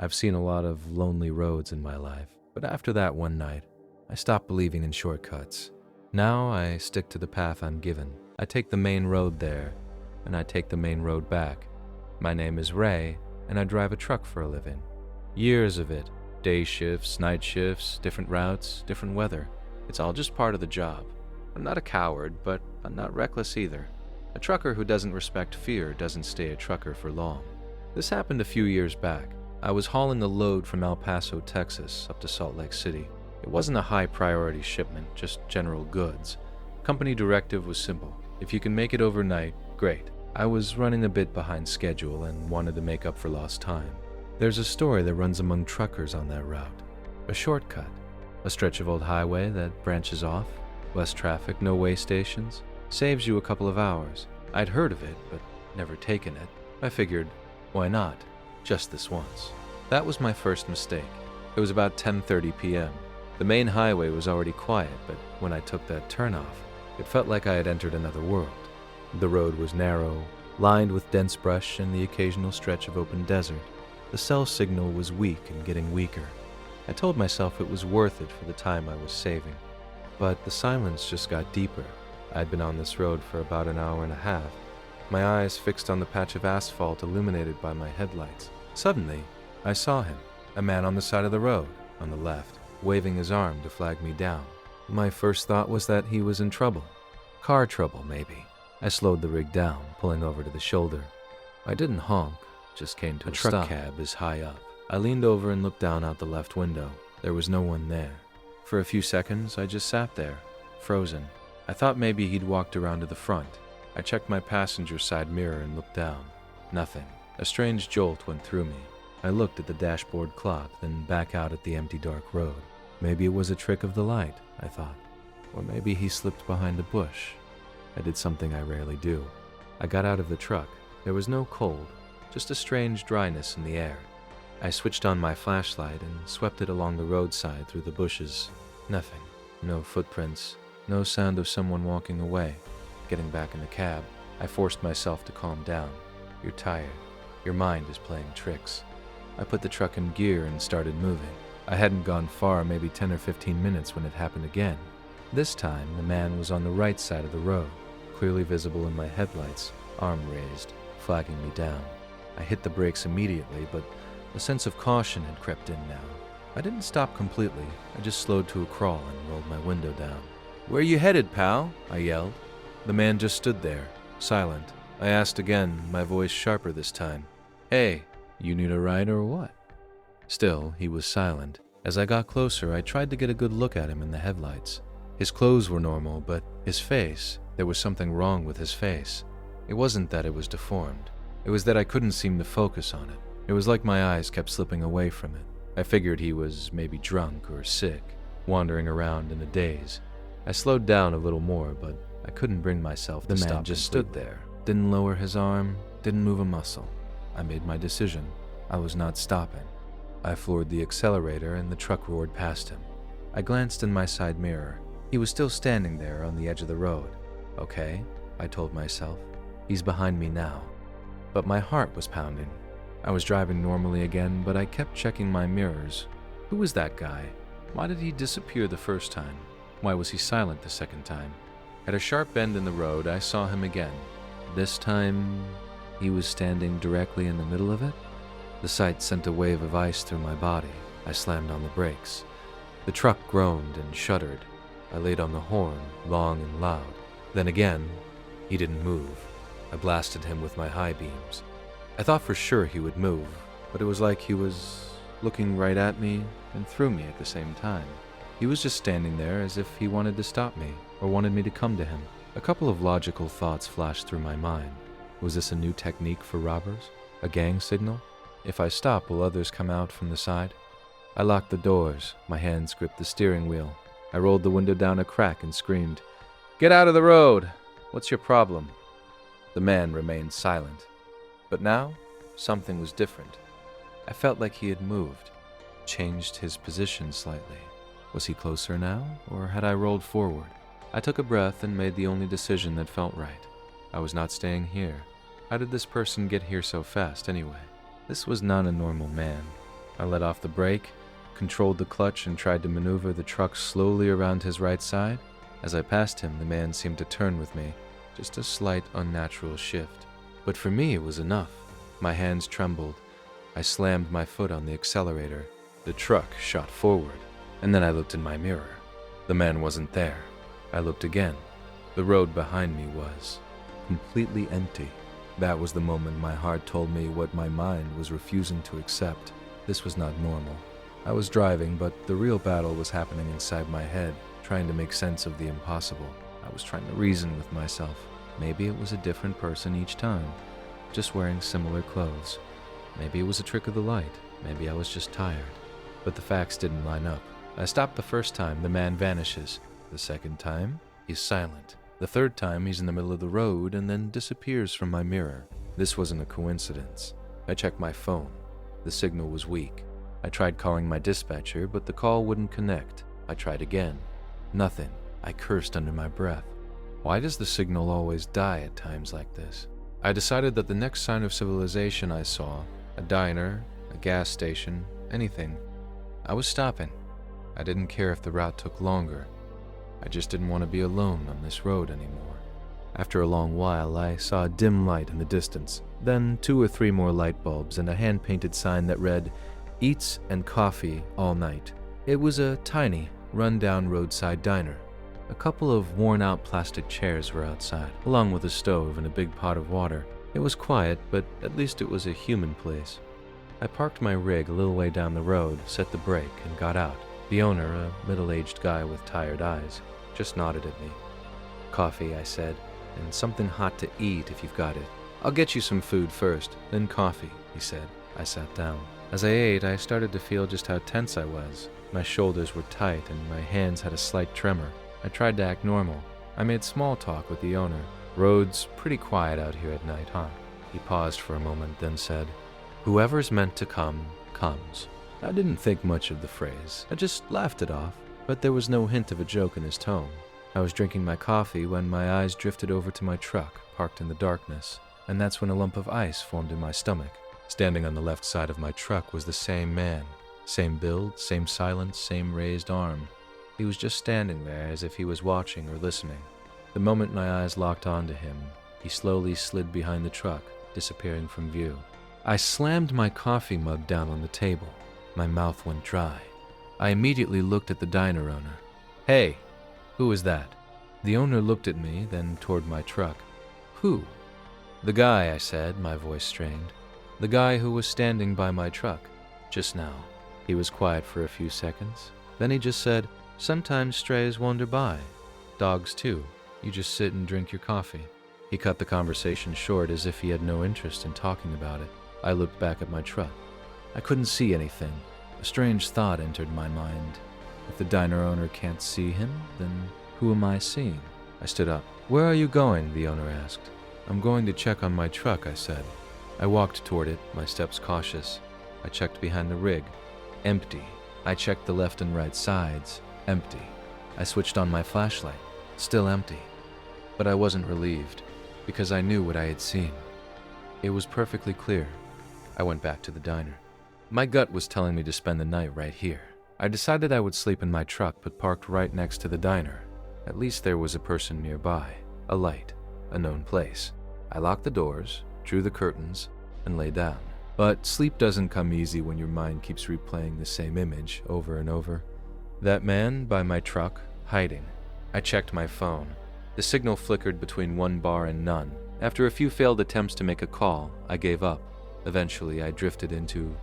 I've seen a lot of lonely roads in my life, but after that one night, I stopped believing in shortcuts. Now I stick to the path I'm given. I take the main road there, and I take the main road back. My name is Ray, and I drive a truck for a living. Years of it. Day shifts, night shifts, different routes, different weather. It's all just part of the job. I'm not a coward, but I'm not reckless either. A trucker who doesn't respect fear doesn't stay a trucker for long. This happened a few years back. I was hauling a load from El Paso, Texas, up to Salt Lake City. It wasn't a high-priority shipment, just general goods. Company directive was simple. If you can make it overnight, great. I was running a bit behind schedule and wanted to make up for lost time. There's a story that runs among truckers on that route. A shortcut. A stretch of old highway that branches off. Less traffic, no way stations. Saves you a couple of hours. I'd heard of it, but never taken it. I figured, why not? Just this once. That was my first mistake. It was about 10:30 p.m. The main highway was already quiet, but when I took that turnoff, it felt like I had entered another world. The road was narrow, lined with dense brush and the occasional stretch of open desert. The cell signal was weak and getting weaker. I told myself it was worth it for the time I was saving. But the silence just got deeper. I'd been on this road for about an hour and a half, my eyes fixed on the patch of asphalt illuminated by my headlights. Suddenly, I saw him, a man on the side of the road, on the left, waving his arm to flag me down. My first thought was that he was in trouble. Car trouble, maybe. I slowed the rig down, pulling over to the shoulder. I didn't honk, just came to a stop. A truck cab is high up. I leaned over and looked down out the left window. There was no one there. For a few seconds, I just sat there, frozen. I thought maybe he'd walked around to the front. I checked my passenger side mirror and looked down. Nothing. A strange jolt went through me. I looked at the dashboard clock, then back out at the empty dark road. Maybe it was a trick of the light, I thought. Or maybe he slipped behind a bush. I did something I rarely do. I got out of the truck. There was no cold, just a strange dryness in the air. I switched on my flashlight and swept it along the roadside through the bushes. Nothing. No footprints. No sound of someone walking away. Getting back in the cab, I forced myself to calm down. You're tired. Your mind is playing tricks. I put the truck in gear and started moving. I hadn't gone far, maybe 10 or 15 minutes when it happened again. This time, the man was on the right side of the road, clearly visible in my headlights, arm raised, flagging me down. I hit the brakes immediately, but a sense of caution had crept in now. I didn't stop completely. I just slowed to a crawl and rolled my window down. "Where you headed, pal?" I yelled. The man just stood there, silent. I asked again, my voice sharper this time. "Hey, you need a ride or what?" Still, he was silent. As I got closer, I tried to get a good look at him in the headlights. His clothes were normal, but his face, there was something wrong with his face. It wasn't that it was deformed. It was that I couldn't seem to focus on it. It was like my eyes kept slipping away from it. I figured he was maybe drunk or sick, wandering around in a daze. I slowed down a little more, but I couldn't bring myself to stop. The man just stood there, didn't lower his arm, didn't move a muscle. I made my decision. I was not stopping. I floored the accelerator and the truck roared past him. I glanced in my side mirror. He was still standing there on the edge of the road. Okay, I told myself. He's behind me now. But my heart was pounding. I was driving normally again, but I kept checking my mirrors. Who was that guy? Why did he disappear the first time? Why was he silent the second time? At a sharp bend in the road, I saw him again. This time, he was standing directly in the middle of it. The sight sent a wave of ice through my body. I slammed on the brakes. The truck groaned and shuddered. I laid on the horn, long and loud. Then again, he didn't move. I blasted him with my high beams. I thought for sure he would move, but it was like he was looking right at me and through me at the same time. He was just standing there as if he wanted to stop me, or wanted me to come to him. A couple of logical thoughts flashed through my mind. Was this a new technique for robbers? A gang signal? If I stop, will others come out from the side? I locked the doors. My hands gripped the steering wheel. I rolled the window down a crack and screamed, "Get out of the road! What's your problem?" The man remained silent. But now, something was different. I felt like he had moved, changed his position slightly. Was he closer now, or had I rolled forward? I took a breath and made the only decision that felt right. I was not staying here. How did this person get here so fast anyway? This was not a normal man. I let off the brake, controlled the clutch, and tried to maneuver the truck slowly around his right side. As I passed him, the man seemed to turn with me, just a slight unnatural shift. But for me, it was enough. My hands trembled. I slammed my foot on the accelerator. The truck shot forward, and then I looked in my mirror. The man wasn't there. I looked again. The road behind me was completely empty. That was the moment my heart told me what my mind was refusing to accept. This was not normal. I was driving, but the real battle was happening inside my head, trying to make sense of the impossible. I was trying to reason with myself. Maybe it was a different person each time, just wearing similar clothes. Maybe it was a trick of the light. Maybe I was just tired. But the facts didn't line up. I stopped the first time, the man vanishes. The second time, he's silent. The third time, he's in the middle of the road and then disappears from my mirror. This wasn't a coincidence. I checked my phone. The signal was weak. I tried calling my dispatcher, but the call wouldn't connect. I tried again. Nothing. I cursed under my breath. Why does the signal always die at times like this? I decided that the next sign of civilization I saw, a diner, a gas station, anything, I was stopping. I didn't care if the route took longer. I just didn't want to be alone on this road anymore. After a long while, I saw a dim light in the distance, then 2 or 3 more light bulbs and a hand-painted sign that read, "Eats and coffee all night." It was a tiny, run-down roadside diner. A couple of worn-out plastic chairs were outside, along with a stove and a big pot of water. It was quiet, but at least it was a human place. I parked my rig a little way down the road, set the brake, and got out. The owner, a middle-aged guy with tired eyes, just nodded at me. "Coffee," I said, "and something hot to eat if you've got it." "I'll get you some food first, then coffee," he said. I sat down. As I ate, I started to feel just how tense I was. My shoulders were tight and my hands had a slight tremor. I tried to act normal. I made small talk with the owner. "Road's pretty quiet out here at night, huh?" He paused for a moment, then said, "Whoever's meant to come, comes." I didn't think much of the phrase. I just laughed it off, but there was no hint of a joke in his tone. I was drinking my coffee when my eyes drifted over to my truck, parked in the darkness, and that's when a lump of ice formed in my stomach. Standing on the left side of my truck was the same man. Same build, same silence, same raised arm. He was just standing there as if he was watching or listening. The moment my eyes locked onto him, he slowly slid behind the truck, disappearing from view. I slammed my coffee mug down on the table. My mouth went dry. I immediately looked at the diner owner. "Hey, who is that?" The owner looked at me, then toward my truck. "Who?" "The guy," I said, my voice strained. "The guy who was standing by my truck, just now." He was quiet for a few seconds. Then he just said, "Sometimes strays wander by. Dogs too. You just sit and drink your coffee." He cut the conversation short as if he had no interest in talking about it. I looked back at my truck. I couldn't see anything. A strange thought entered my mind. If the diner owner can't see him, then who am I seeing? I stood up. "Where are you going?" the owner asked. "I'm going to check on my truck," I said. I walked toward it, my steps cautious. I checked behind the rig. Empty. I checked the left and right sides. Empty. I switched on my flashlight. Still empty. But I wasn't relieved, because I knew what I had seen. It was perfectly clear. I went back to the diner. My gut was telling me to spend the night right here. I decided I would sleep in my truck, but parked right next to the diner. At least there was a person nearby, a light, a known place. I locked the doors, drew the curtains, and lay down. But sleep doesn't come easy when your mind keeps replaying the same image over and over. That man by my truck, hiding. I checked my phone. The signal flickered between 1 bar and none. After a few failed attempts to make a call, I gave up. Eventually, I drifted into